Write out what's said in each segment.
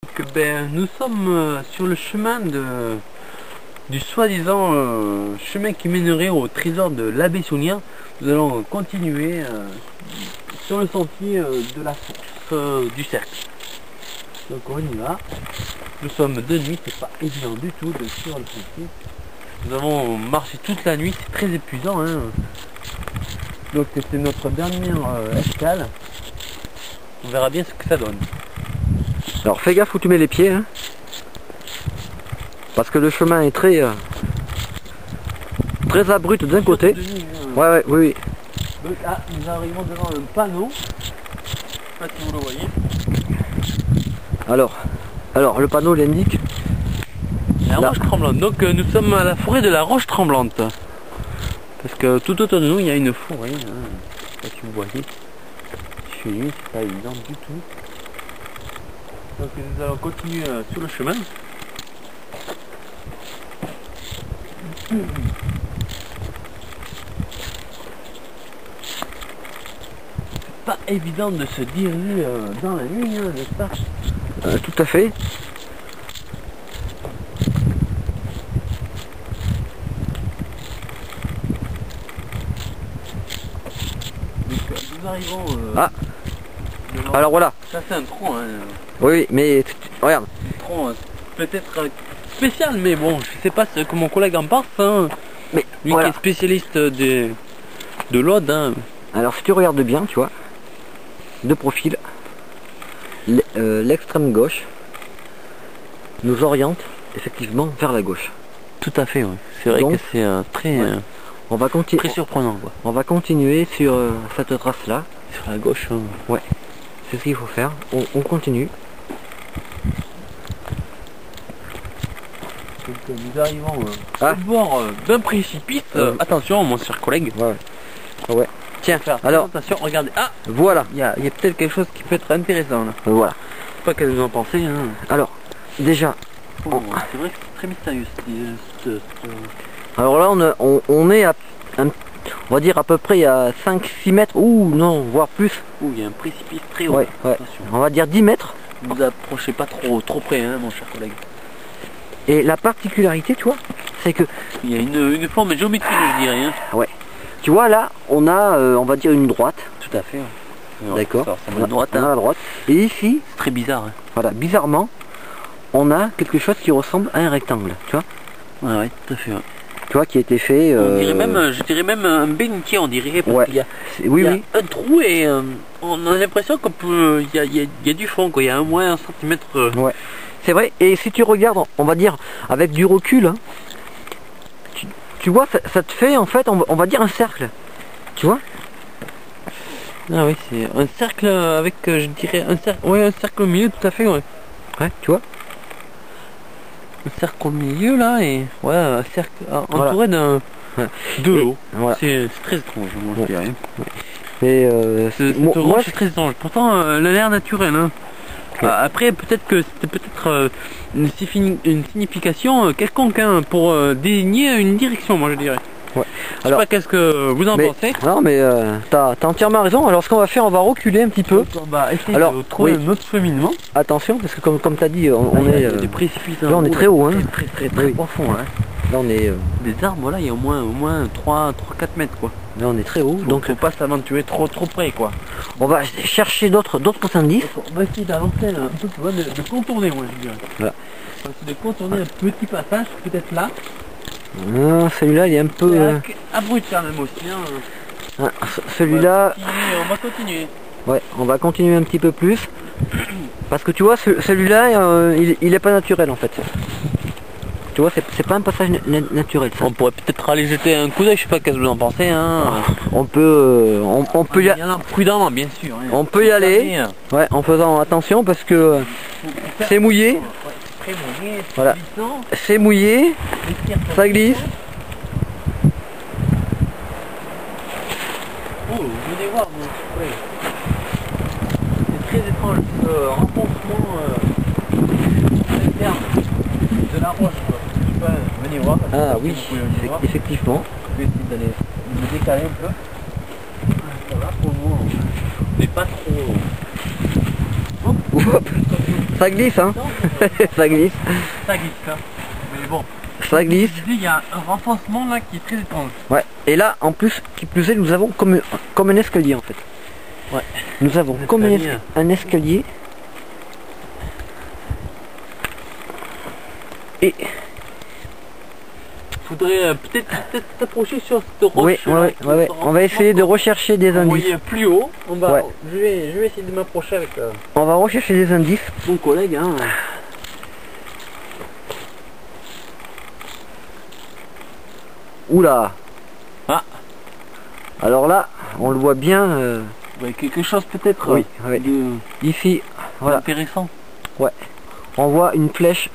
Nous sommes sur le chemin du soi-disant chemin qui mènerait au trésor de l'abbé Sougnard. Nous allons continuer sur le sentier de la source du cercle. Donc on y va. Nous sommes de nuit, c'est pas évident du tout de suivre le sentier. Nous avons marché toute la nuit, c'est très épuisant, hein. Donc c'était notre dernière escale. On verra bien ce que ça donne. Alors fais gaffe où tu mets les pieds, hein, parce que le chemin est très abrupt d'un côté. Ouais, oui. Donc là, nous arrivons devant un panneau. Je sais pas si vous le voyez. Alors le panneau l'indique. La roche tremblante. Donc nous sommes à la forêt de la roche tremblante. Parce que tout autour de nous, il y a une forêt. Hein. Je sais pas si vous voyez. Chez lui, c'est pas évident du tout. Donc nous allons continuer sur le chemin. C'est pas évident de se diriger dans la nuit, hein, n'est-ce pas? Tout à fait. Donc nous arrivons... Alors voilà. Ça c'est un tronc, hein. Oui, mais regarde. Un tronc peut-être spécial, mais bon, je sais pas ce que mon collègue en pense, hein. Mais lui voilà. qui est spécialiste de l'Aude, hein. Alors si tu regardes bien, tu vois, de profil, l'extrême gauche nous oriente effectivement vers la gauche. Tout à fait, oui. C'est vrai. Donc, que c'est très, on va très surprenant, quoi. On va continuer sur cette trace là. Sur la gauche, hein. Ouais. C'est ce qu'il faut faire. On continue. Donc, nous arrivons au bord d'un précipice. Attention, mon cher collègue. Ouais. Tiens, alors attention, regardez. Ah, voilà. Il y a peut-être quelque chose qui peut être intéressant là. Voilà. Je sais pas qu'est-ce que vous en pensez, hein. Alors, déjà. C'est vrai que c'est très mystérieux. Alors là, on est à on va dire à peu près à 5-6 mètres, ou non, voire plus. Ouh, il y a un précipice très haut. Ouais. On va dire 10 mètres. Ne vous approchez pas trop près, hein, mon cher collègue. Et la particularité, tu vois, c'est que... il y a une forme géométrique, je dirais. Hein. Ouais. Tu vois, là, on a, on va dire, une droite. Tout à fait. Ouais. D'accord. On a la droite. Et ici... c'est très bizarre. Hein. Voilà, bizarrement, on a quelque chose qui ressemble à un rectangle, tu vois. Ouais, tout à fait. Ouais. Tu vois, qui a été fait... On dirait même, je dirais même un bénitier, on dirait, parce qu'il y a, oui, un trou et on a l'impression qu'on peut... Il y a du fond, quoi. Il y a au moins 1 centimètre. Ouais, c'est vrai. Et si tu regardes, on va dire, avec du recul, hein, tu vois, ça te fait, en fait, on va dire un cercle. Tu vois? Ah oui, c'est un cercle avec, je dirais, un cercle au milieu, tout à fait, ouais. Ouais, tu vois? Un cercle au milieu là et un cercle entouré de l'eau. Voilà. C'est très étrange, moi je dirais. Mais moi c'est très étrange. Pourtant l'air naturel. Hein. Après peut-être que c'était une signification quelconque, hein, pour désigner une direction, moi je dirais. Ouais. Je sais pas qu'est-ce que vous en pensez. Non mais t'as entièrement raison. Alors ce qu'on va faire, on va reculer un petit peu. On va essayer de trouver un autre cheminement. Attention parce que comme tu as dit, on est des précipices. Là on est très haut, hein. Très profond. Hein. Là on est des arbres, voilà, il y a au moins 3-4 mètres, quoi. Là on est très haut, donc faut pas s'aventurer trop près, quoi. On va chercher d'autres indices. On va essayer d'avancer un peu plus loin, de contourner, moi je dirais. Voilà. On va essayer de contourner un petit passage, peut-être là. Celui-là il est un peu abrupt quand même aussi, hein. Celui-là on va continuer. Ouais, on va continuer un petit peu plus. Parce que tu vois, celui-là il est pas naturel en fait. Tu vois, c'est pas un passage naturel, ça. On pourrait peut-être aller jeter un coup d'œil, je sais pas qu'est-ce que vous en pensez, hein. On peut y aller prudemment, bien sûr. Hein. On peut y aller, ouais, en faisant attention parce que c'est mouillé. Très mouillé, voilà. C'est mouillé, ça glisse. Oh, vous venez voir, c'est très étrange ce renfoncement interne de la roche, quoi. Je sais pas, venez voir. Ah oui, effectivement. Je vais essayer d'aller me décaler un peu. Ça va pour nous, on n'est pas trop... Hop. Ça glisse, hein. Ça glisse. Ça glisse, hein. Mais bon. Ça glisse. Il y a un renforcement là qui est très étrange. Ouais. Et là, en plus, qui plus est, nous avons comme un escalier en fait. Ouais. Nous avons comme un escalier. Et faudrait peut-être t'approcher sur cette roche. Oui, ouais. On va essayer de rechercher des indices. Vous voyez plus haut. On va, ouais. je vais essayer de m'approcher avec on va rechercher des indices. mon collègue. Hein. Oula. Ah. Alors là, on le voit bien. Ouais, quelque chose peut-être oui, ouais. Ici, voilà. Intéressant. Ouais. On voit une flèche.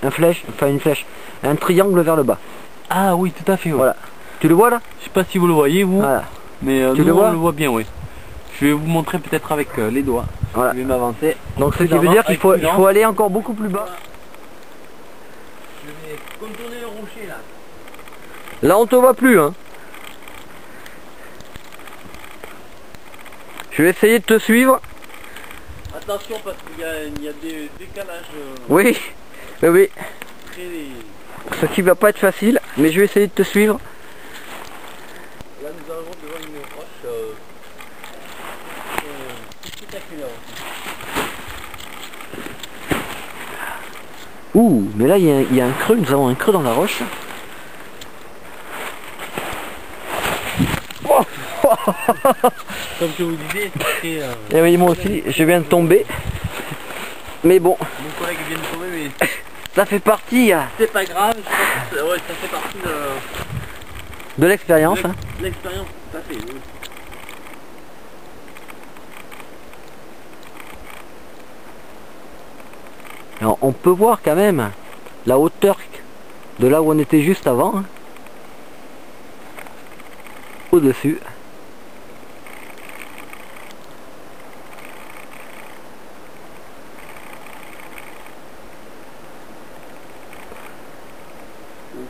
Une flèche. Un triangle vers le bas. Ah oui, tout à fait. Ouais. Voilà. Tu le vois là? Je sais pas si vous le voyez vous. Voilà. Mais tu nous, le vois? on le voit bien, oui. Je vais vous montrer peut-être avec les doigts. Voilà. Je vais m'avancer. Donc ce qui veut dire qu'il faut aller encore beaucoup plus bas. Je vais contourner le rocher là. Là on te voit plus, hein. Je vais essayer de te suivre. Attention parce qu'il y a des décalages. Oui, oui. Très... Ce qui va pas être facile, mais je vais essayer de te suivre. Là nous arrivons devant une roche spectaculaire. Ouh, mais là il y a un creux, nous avons un creux dans la roche. Comme je vous disais, c'était... Et oui, moi aussi, je viens de tomber. Mais bon. Mon collègue vient de tomber, mais... Ça fait partie... C'est pas grave, je pense que ouais, ça fait partie de l'expérience. Hein. L'expérience, tout à fait, oui. Alors, on peut voir quand même la hauteur de là où on était juste avant. Hein. Au-dessus.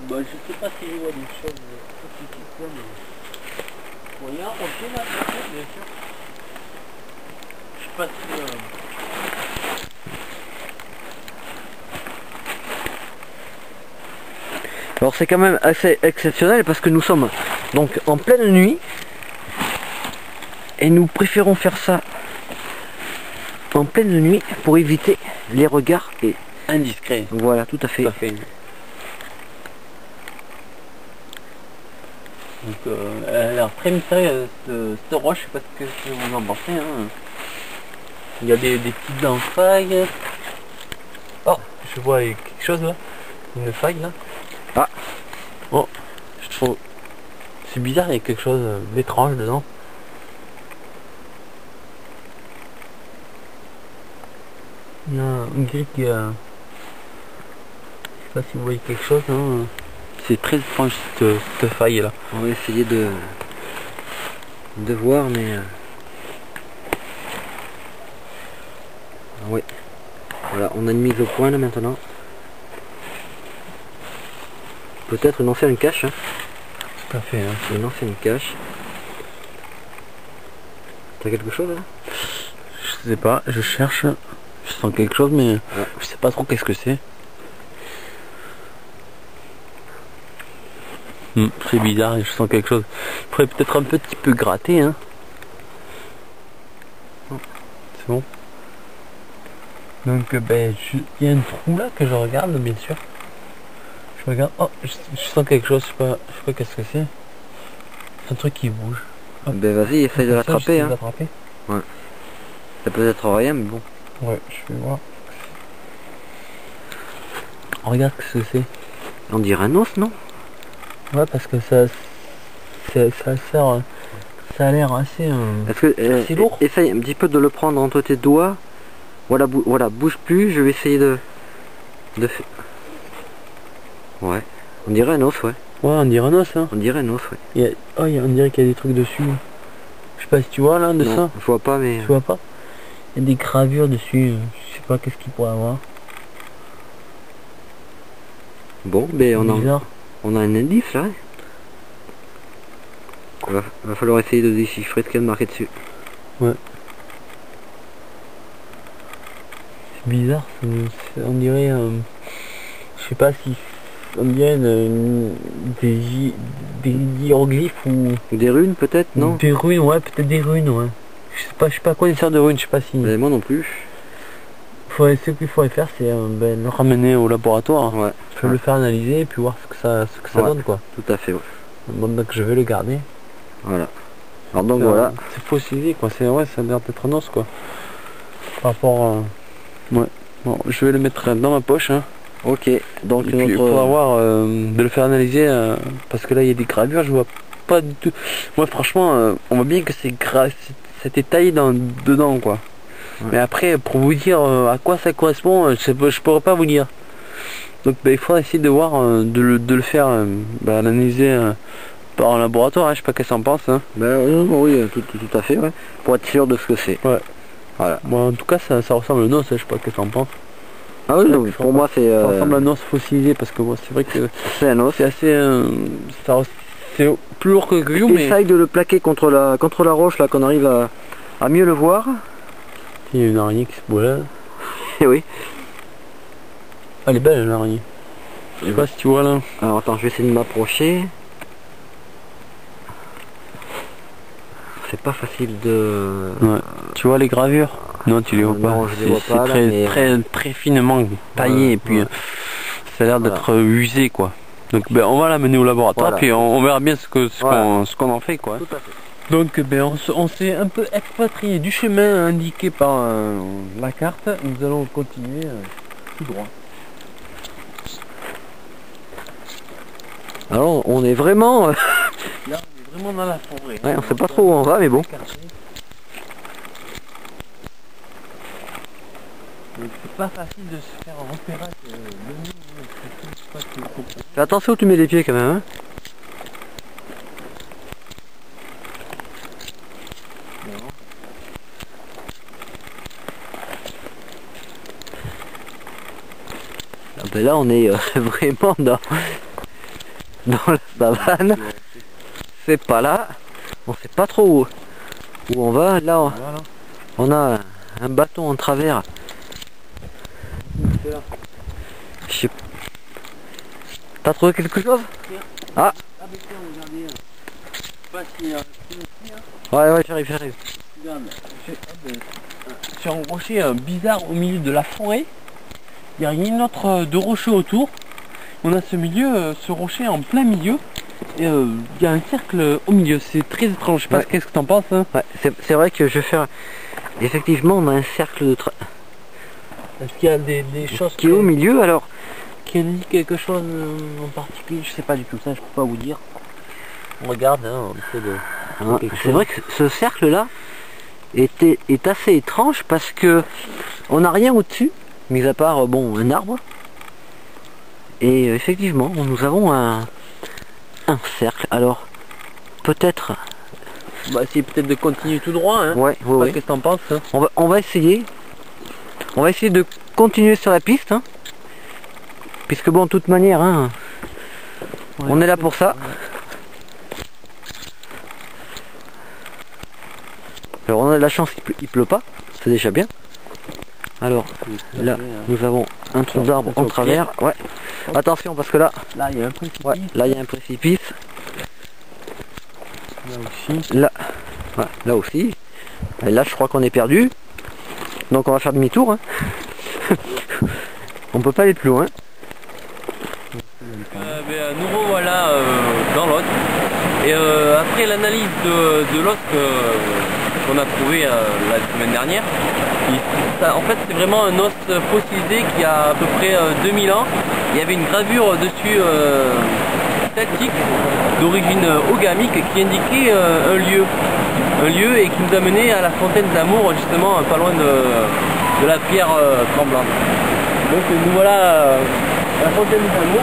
Bah, je sais pas si je vois des choses spécifiques là, mais... Bon, il y a un rocher là, bien sûr. Je sais pas si... Alors c'est quand même assez exceptionnel parce que nous sommes donc en pleine nuit et nous préférons faire ça en pleine nuit pour éviter les regards et indiscrets. Voilà, tout à fait. Tout à fait. Donc elle a l'air très mystérieuse cette roche, je sais pas ce que vous en pensez. Hein. Il y a des petites dents failles. Oh, je vois quelque chose là. Une faille là. Ah. Oh, je trouve... C'est bizarre, il y a quelque chose d'étrange dedans. Il y a une grille qui a... Je sais pas si vous voyez quelque chose. Hein. C'est très étrange cette faille là. On va essayer de voir, mais... Oui. Voilà, on a une mise au point là maintenant. Peut-être une ancienne cache. Hein. Tout à fait. Hein. Une ancienne cache. T'as quelque chose là? Je sais pas, je cherche. Je sens quelque chose mais je sais pas trop qu'est-ce que c'est. C'est bizarre, je sens quelque chose. Il faudrait peut-être un petit peu gratter. Hein. C'est bon. Donc ben il y a un trou là que je regarde bien sûr. Je regarde. Oh, je sens quelque chose, je sais pas qu'est-ce que c'est. C'est un truc qui bouge. Hop. Ben vas-y, essaye de l'attraper. Hein. Ouais. Ça peut être rien, mais bon. Ouais, je vais voir. Regarde ce que c'est. On dirait un os, non? Ouais, parce que ça sert. Ça a l'air assez. Est-ce que assez lourd. Essaye un petit peu de le prendre entre tes doigts. Voilà, voilà, bouge plus. Je vais essayer de. Ouais. On dirait un os, ouais. Ouais, on dirait un os, hein. On dirait un os, ouais. On dirait qu'il y a des trucs dessus. Je sais pas si tu vois là, de non, ça. Je vois pas, mais... Tu vois pas? Il y a des gravures dessus. Je sais pas qu'est-ce qu'il pourrait avoir. Bon, ben on a un indice là. Va falloir essayer de déchiffrer ce qu'il y a de marqué dessus. Ouais. C'est bizarre, on dirait, je sais pas si on dirait des hiéroglyphes ou des runes peut-être, non? Des runes, ouais, peut-être des runes, ouais. Je sais pas à quoi il sert de runes, je sais pas si. Mais moi non plus. Ce qu'il faudrait faire, c'est le ramener au laboratoire, ouais. Le faire analyser et puis voir ce que ça donne, quoi. Tout à fait, ouais. Bon, donc je vais le garder. Voilà. Alors donc voilà. C'est fossilisé, quoi. C'est ouais, ça a l'air d'être un os, quoi. Par rapport à... Ouais. Bon, je vais le mettre dans ma poche, hein. Ok. Donc il faudra voir de le faire analyser parce que là il y a des gravures, je vois pas du tout. Moi franchement, on voit bien que c'était taillé dedans, quoi. Ouais. Mais après, pour vous dire à quoi ça correspond, je pourrais pas vous dire. Donc il faudra essayer de voir, de le faire analyser par un laboratoire, hein. Je sais pas qu'est-ce qu'on pense. Hein. Oui, tout à fait, ouais. Pour être sûr de ce que c'est. Ouais. Voilà. Bon, en tout cas, ça ressemble à un os, hein. Je sais pas qu'est-ce qu'on pense. Ah oui, non, pour moi c'est... Ça ressemble à un os fossilisé parce que moi c'est vrai que... C'est un os. C'est assez... c'est plus lourd que le grillon, mais... Essaye de le plaquer contre la roche là, qu'on arrive à mieux le voir. Il y a une araignée qui se boit là. Et oui. Elle est belle l'araignée. Je sais pas si tu vois là. Alors attends, je vais essayer de m'approcher. C'est pas facile de... Ouais. Tu vois les gravures? Non, tu les vois pas. Non, je les vois pas. C'est très finement taillé, et puis ça a l'air d'être usé, quoi. Donc on va l'amener au laboratoire, puis on verra bien ce qu'on en fait, quoi. Tout à fait. Donc on s'est un peu expatrié du chemin indiqué par la carte. Nous allons continuer tout droit. Alors on est vraiment... Là on est vraiment dans la forêt. Ouais, on sait pas trop où on va, mais bon. C'est pas facile de se faire un repérage de nuit. Fais attention où tu mets les pieds quand même, hein. Ah ben là on est vraiment dans la savane. C'est pas là. On sait pas trop où on va. Là on a un bâton en travers. T'as trouvé quelque chose? Ah. Ouais, j'arrive. Regarde, sur un rocher bizarre au milieu de la forêt. Il n'y a rien d'autre de rocheux autour. On a ce rocher en plein milieu. Et il y a un cercle au milieu. C'est très étrange. Je sais pas qu'est-ce que t'en penses, hein. Ouais, c'est vrai que je vais faire... Effectivement, on a un cercle de... Est-ce qu'il y a des choses qui est au milieu, alors? Qui indique quelque chose en particulier? Je sais pas du tout ça, je peux pas vous dire. On regarde, hein, on essaie de... C'est vrai que ce cercle-là est assez étrange parce que on n'a rien au-dessus, mis à part un arbre. Et effectivement, nous avons un cercle. Alors, peut-être... On va essayer peut-être de continuer tout droit, hein. Ouais. Qu'est-ce que t'en penses, hein? On va essayer. On va essayer de continuer sur la piste, hein. Puisque bon, de toute manière, hein, on est là pour ça. Alors on a de la chance, il pleut pas, c'est déjà bien. Alors là, nous avons un tronc d'arbre en travers. Ouais. Attention parce que là, il y a un précipice. Ouais, là il y a un précipice. Là aussi. Là aussi. Et là je crois qu'on est perdu. Donc on va faire demi-tour. Hein. On peut pas aller plus loin. Nous revoilà dans l'os. Et après l'analyse de l'os qu'on a trouvé la semaine dernière, en fait c'est vraiment un os fossilisé qui a à peu près 2000 ans. Il y avait une gravure dessus celtique d'origine ogamique qui indiquait un lieu et qui nous a mené à la fontaine d'amour, justement pas loin de la pierre tremblante. Donc nous voilà à la fontaine d'amour.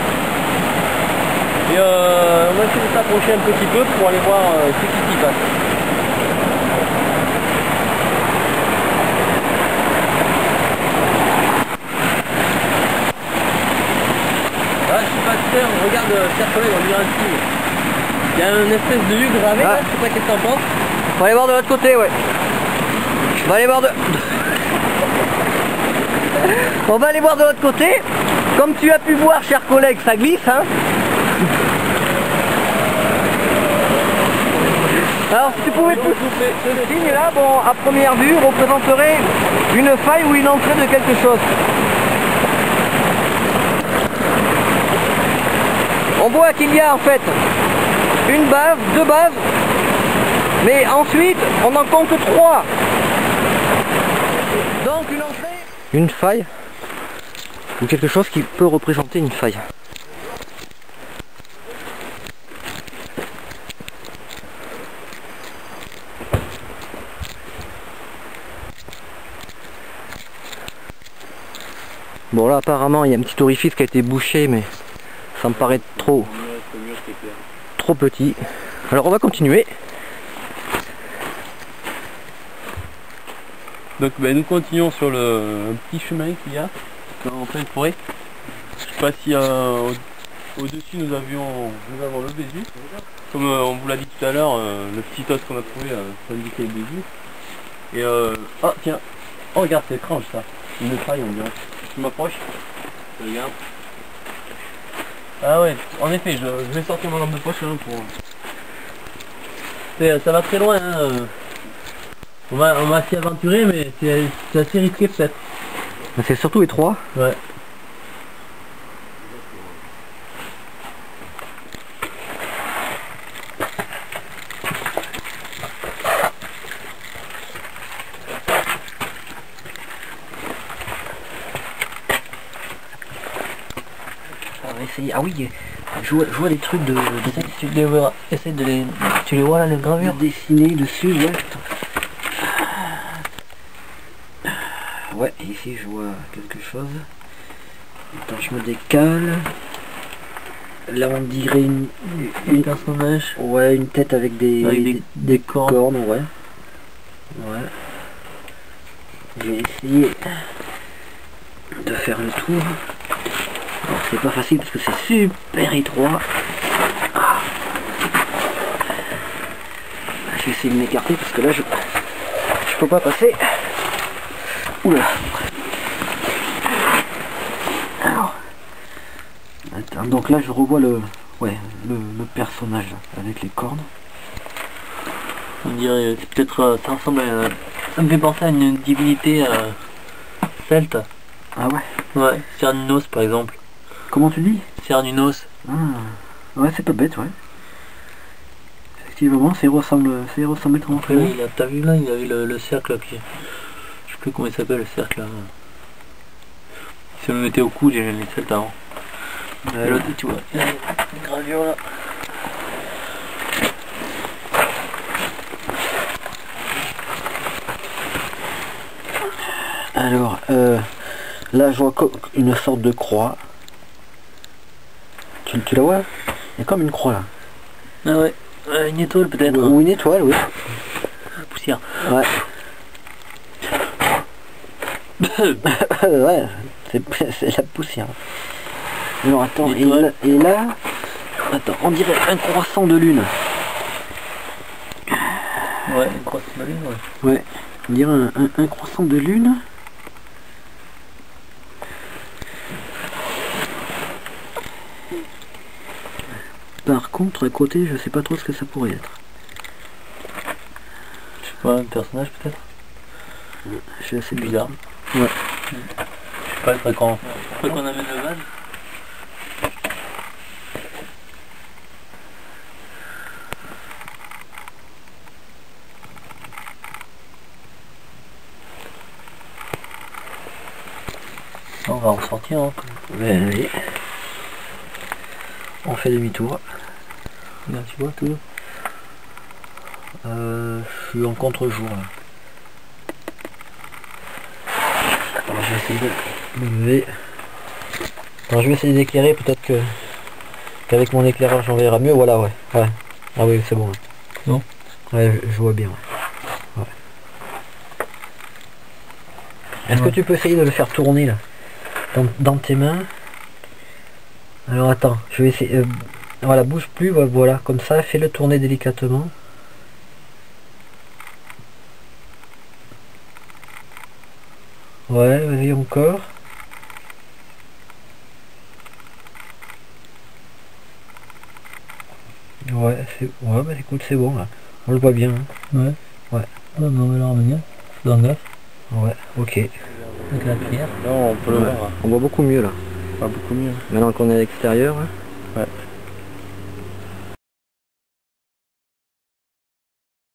Et on va essayer de s'approcher un petit peu pour aller voir ce qui s'y passe. Là, je sais pas si on regarde chers collègues, on dirait un signe. Il y a une espèce de lieu gravé, là, je sais pas qu'est-ce que t'en penses. On va aller voir de l'autre côté, ouais. On va aller voir de... On va aller voir de l'autre côté. Comme tu as pu voir, chers collègues, ça glisse, hein. Alors si tu pouvais pousser ce signe là, bon, à première vue, représenterait une faille ou une entrée de quelque chose. On voit qu'il y a en fait une base, deux bases, mais ensuite on en compte trois. Donc une entrée, une faille, ou quelque chose qui peut représenter une faille. Bon là apparemment il y a un petit orifice qui a été bouché, mais ça me paraît trop petit. Alors on va continuer. Donc nous continuons sur le petit chemin qu'il y a en pleine forêt. Je sais pas si au-dessus nous avons le Bézu. Comme on vous l'a dit tout à l'heure, le petit os qu'on a trouvé ça indiquait le Bézu. Et oh tiens, oh regarde, c'est étrange ça. Une faille on dirait. Je m'approche, je regarde. Ah ouais, en effet, je vais sortir mon lampe de poche hein, pour... Ça va très loin, hein. On va s'y aventurer, mais c'est assez risqué peut-être. C'est surtout étroit. Ouais. Ah oui, je vois des trucs de tu les vois, essaie de les... Tu les vois là, les gravures dessinées dessus, ouais. Ouais, ici je vois quelque chose. Attends, je me décale. Là on dirait une personnage. Ouais, une tête avec des cornes, ouais. Ouais. Je vais essayer de faire le tour. Alors c'est pas facile parce que c'est super étroit. Je vais essayer de m'écarter parce que là je peux pas passer. Oula. Alors. Attends, donc là je revois le personnage avec les cornes. On dirait peut-être ça ressemble à... Ça me fait penser à une divinité celte. Ah ouais. Ouais, Cernunnos par exemple. Comment tu dis? Cernunnos. Ah. Ouais, c'est pas bête, ouais. Effectivement, c'est ressemblé ton frère. Oui, t'as vu là, il avait le cercle là, qui... Je sais plus comment il s'appelle le cercle là. Si on le mettait au cou, j'ai les celtes avant. Ouais. L'autre, tu vois, il y a une gravure là. Alors, là je vois une sorte de croix. Tu la vois? Il y a comme une croix là. Ah ouais, une étoile peut-être. Ou une étoile, oui. Poussière. Ouais. Ouais, c'est la poussière. Alors attends, et là, attends, on dirait un croissant de lune. Ouais, un croissant de lune, ouais. Ouais, on dirait un croissant de lune. Par contre, à côté, je sais pas trop ce que ça pourrait être. Je sais pas, un personnage peut-être. C'est assez bizarre. Ouais. Je sais pas, il faudrait qu'on amène le vase. On va en sortir, hein. Ouais, oui. On fait demi-tour. Regarde, tu vois tout. Je suis en contre-jour là. Alors, je vais essayer de me lever. Alors, je vais essayer d'éclairer, peut-être qu'avec mon éclairage j'en verra mieux. Voilà, ouais. Ouais. Ah oui, c'est bon. Ouais. Non. Ouais, je vois bien. Ouais. Est-ce que tu peux essayer de le faire tourner là dans tes mains? Alors attends, je vais essayer. Voilà, bouge plus, voilà, comme ça, fais-le tourner délicatement. Ouais, vas-y encore. Ouais, ouais, bah écoute, c'est bon là. On le voit bien. Hein. Ouais. Ouais. Non, mais on va le revenir. C'est dans le gaz. Ouais, ok. Avec la pierre. Là, on peut le Ouais. voir. On voit beaucoup mieux là. Pas beaucoup mieux. Maintenant qu'on est à l'extérieur. Hein. Ouais.